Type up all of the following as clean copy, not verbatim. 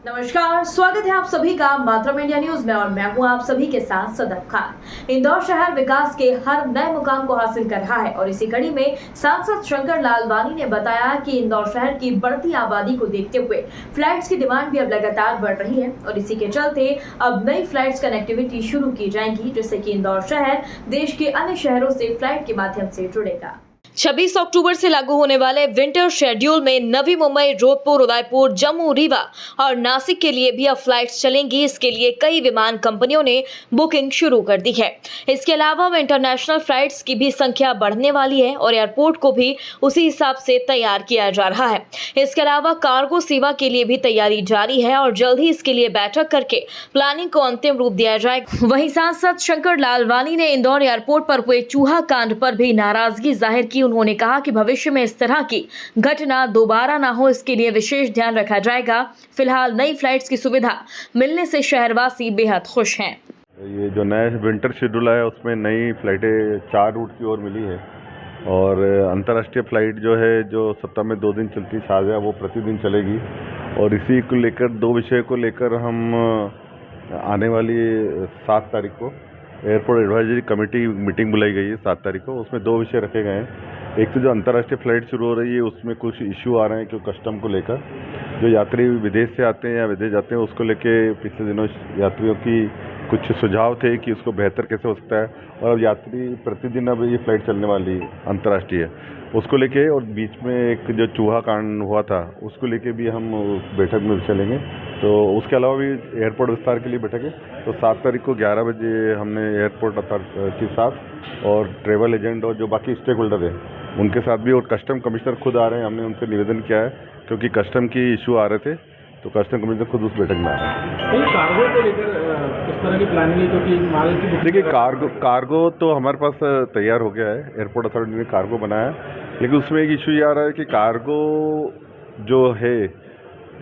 नमस्कार, स्वागत है आप सभी का मातृम इंडिया न्यूज में और मैं हूं आप सभी के साथ सदफ खान। इंदौर शहर विकास के हर नए मुकाम को हासिल कर रहा है और इसी कड़ी में सांसद शंकर लालवानी ने बताया कि इंदौर शहर की बढ़ती आबादी को देखते हुए फ्लाइट्स की डिमांड भी अब लगातार बढ़ रही है और इसी के चलते अब नई फ्लाइट्स कनेक्टिविटी शुरू की जाएंगी, जिससे कि इंदौर शहर देश के अन्य शहरों से फ्लाइट के माध्यम से जुड़ेगा। 26 अक्टूबर से लागू होने वाले विंटर शेड्यूल में नवी मुंबई, जोधपुर, उदयपुर, जम्मू, रीवा और नासिक के लिए भी अब फ्लाइट्स चलेंगी। इसके लिए कई विमान कंपनियों ने बुकिंग शुरू कर दी है। इसके अलावा अब इंटरनेशनल फ्लाइट्स की भी संख्या बढ़ने वाली है और एयरपोर्ट को भी उसी हिसाब से तैयार किया जा रहा है। इसके अलावा कार्गो सेवा के लिए भी तैयारी जारी है और जल्द ही इसके लिए बैठक करके प्लानिंग को अंतिम रूप दिया जाएगा। वहीं सांसद शंकर लालवानी ने इंदौर एयरपोर्ट पर हुए चूहा कांड पर भी नाराजगी जाहिर की। उन्होंने कहा कि भविष्य में इस तरह की घटना दोबारा ना हो, इसके लिए विशेष ध्यान रखा जाएगा। फिलहाल नई फ्लाइट्स की सुविधा मिलने से शहरवासी बेहद खुश हैं। ये जो नया विंटर शेड्यूल है उसमें नई फ्लाइटें 4 रूट की ओर मिली है और अंतर्राष्ट्रीय फ्लाइट जो है जो सप्ताह में 2 दिन चलती है शारजा, वो प्रतिदिन चलेगी। और इसी को लेकर 2 विषय को लेकर हम आने वाली 7 तारीख को एयरपोर्ट एडवाइजरी कमेटी मीटिंग बुलाई गई है 7 तारीख को। उसमें 2 विषय रखे गए हैं। एक तो जो अंतर्राष्ट्रीय फ़्लाइट शुरू हो रही है उसमें कुछ इश्यू आ रहे हैं, क्योंकि कस्टम को लेकर जो यात्री विदेश से आते हैं या विदेश जाते हैं उसको लेके पिछले दिनों यात्रियों की कुछ सुझाव थे कि उसको बेहतर कैसे हो सकता है। और अब यात्री प्रतिदिन अब ये फ़्लाइट चलने वाली अंतर्राष्ट्रीय उसको लेके, और बीच में एक जो चूहा कांड हुआ था उसको लेके भी हम बैठक में चलेंगे। तो उसके अलावा भी एयरपोर्ट विस्तार के लिए बैठक है। तो 7 तारीख को 11 बजे हमने एयरपोर्ट अथॉरिटी के साथ और ट्रैवल एजेंट और जो बाकी स्टेक होल्डर हैं उनके साथ भी, और कस्टम कमिश्नर खुद आ रहे हैं, हमने उनसे निवेदन किया है क्योंकि कस्टम की इशू आ रहे थे तो कस्टम कमिश्नर खुद उस बैठक में आ रहे हैं। कार्गो को लेकर किस तरह की प्लानिंग है, क्योंकि माल की देखिए कार्गो तो हमारे पास तैयार हो गया है, एयरपोर्ट अथॉरिटी ने कार्गो बनाया है, लेकिन उसमें एक इशू ये आ रहा है कि कार्गो जो है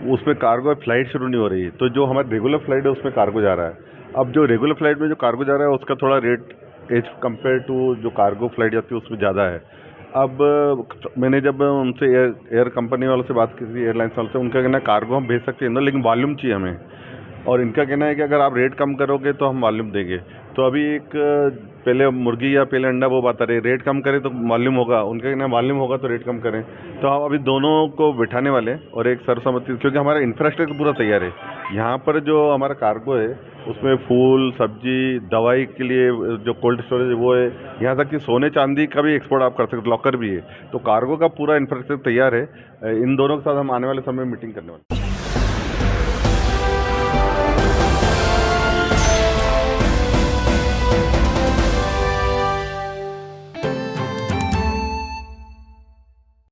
उसमें कार्गो फ़्लाइट शुरू नहीं हो रही है। तो जो हमारी रेगुलर फ़्लाइट है उसमें कार्गो जा रहा है। अब जो रेगुलर फ़्लाइट में जो कार्गो जा रहा है उसका थोड़ा रेट एज कम्पेयर टू जो कार्गो फ़्लाइट जाती है उसमें ज़्यादा है। अब मैंने जब उनसे एयर कंपनी वालों से बात की थी, एयरलाइंस वालों से, उनका कहना है कार्गो हम भेज सकते हैं ना, लेकिन वॉल्यूम चाहिए हमें। और इनका कहना है कि अगर आप रेट कम करोगे तो हम वॉल्यूम देंगे। तो अभी एक पहले मुर्गी या पहले अंडा वो बात आ रही है, रेट कम करें तो वॉल्यूम होगा, उनका कहना है वॉल्यूम होगा तो रेट कम करें। तो हम अभी दोनों को बिठाने वाले हैं और एक सर्वसम्मति, क्योंकि हमारा इंफ्रास्ट्रक्चर पूरा तैयार है। यहाँ पर जो हमारा कार्गो है उसमें फूल, सब्जी, दवाई के लिए जो कोल्ड स्टोरेज है वो है, यहाँ तक कि सोने चांदी का भी एक्सपोर्ट आप कर सकते, लॉकर भी है। तो कार्गो का पूरा इंफ्रास्ट्रक्चर तैयार है। इन दोनों के साथ हम आने वाले समय में मीटिंग करने वाले हैं।